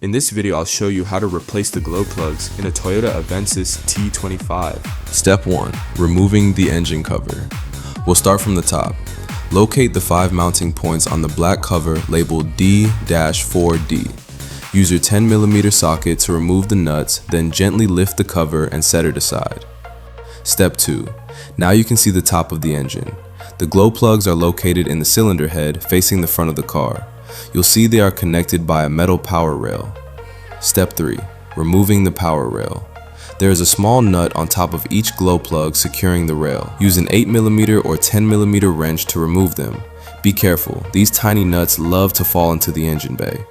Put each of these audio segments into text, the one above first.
In this video, I'll show you how to replace the glow plugs in a Toyota Avensis T25. Step 1. Removing the engine cover. We'll start from the top. Locate the 5 mounting points on the black cover labeled D-4D. Use your 10mm socket to remove the nuts, then gently lift the cover and set it aside. Step 2. Now you can see the top of the engine. The glow plugs are located in the cylinder head facing the front of the car. You'll see they are connected by a metal power rail. Step 3. Removing the power rail. There is a small nut on top of each glow plug securing the rail. Use an 8mm or 10mm wrench to remove them. Be careful, these tiny nuts love to fall into the engine bay.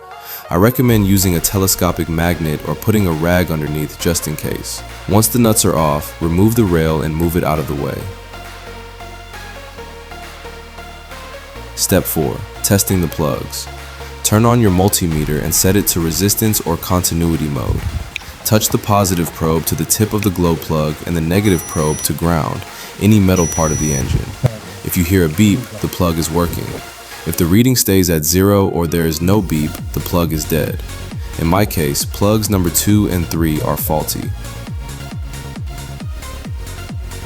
I recommend using a telescopic magnet or putting a rag underneath just in case. Once the nuts are off, remove the rail and move it out of the way. Step 4. Testing the plugs. Turn on your multimeter and set it to resistance or continuity mode. Touch the positive probe to the tip of the glow plug and the negative probe to ground, any metal part of the engine. If you hear a beep, the plug is working. If the reading stays at 0 or there is no beep, the plug is dead. In my case, plugs number 2 and 3 are faulty.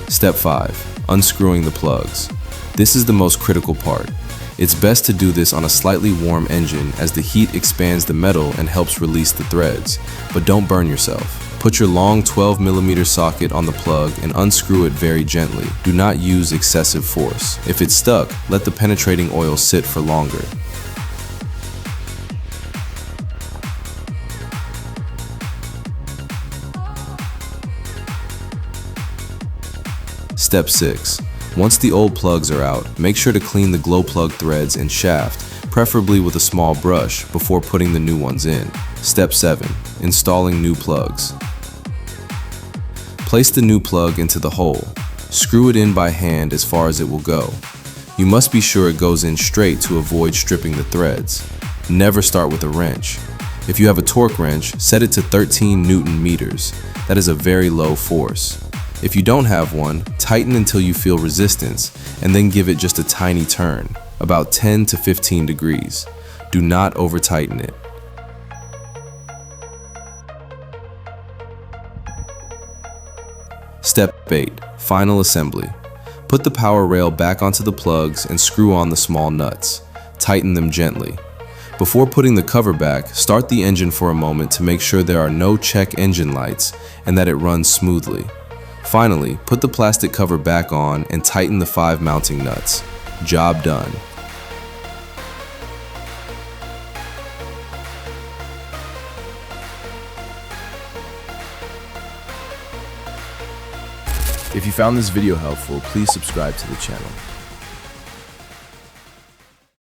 Step 5. Unscrewing the plugs. This is the most critical part. It's best to do this on a slightly warm engine as the heat expands the metal and helps release the threads, but don't burn yourself. Put your long 12mm socket on the plug and unscrew it very gently. Do not use excessive force. If it's stuck, let the penetrating oil sit for longer. Step 6. Once the old plugs are out, make sure to clean the glow plug threads and shaft, preferably with a small brush, before putting the new ones in. Step 7. Installing new plugs. Place the new plug into the hole. Screw it in by hand as far as it will go. You must be sure it goes in straight to avoid stripping the threads. Never start with a wrench. If you have a torque wrench, set it to 13 Newton meters. That is a very low force. If you don't have one, tighten until you feel resistance, and then give it just a tiny turn, about 10 to 15 degrees. Do not over-tighten it. Step 8. Final assembly. Put the power rail back onto the plugs and screw on the small nuts. Tighten them gently. Before putting the cover back, start the engine for a moment to make sure there are no check engine lights and that it runs smoothly. Finally, put the plastic cover back on and tighten the 5 mounting nuts. Job done. If you found this video helpful, please subscribe to the channel.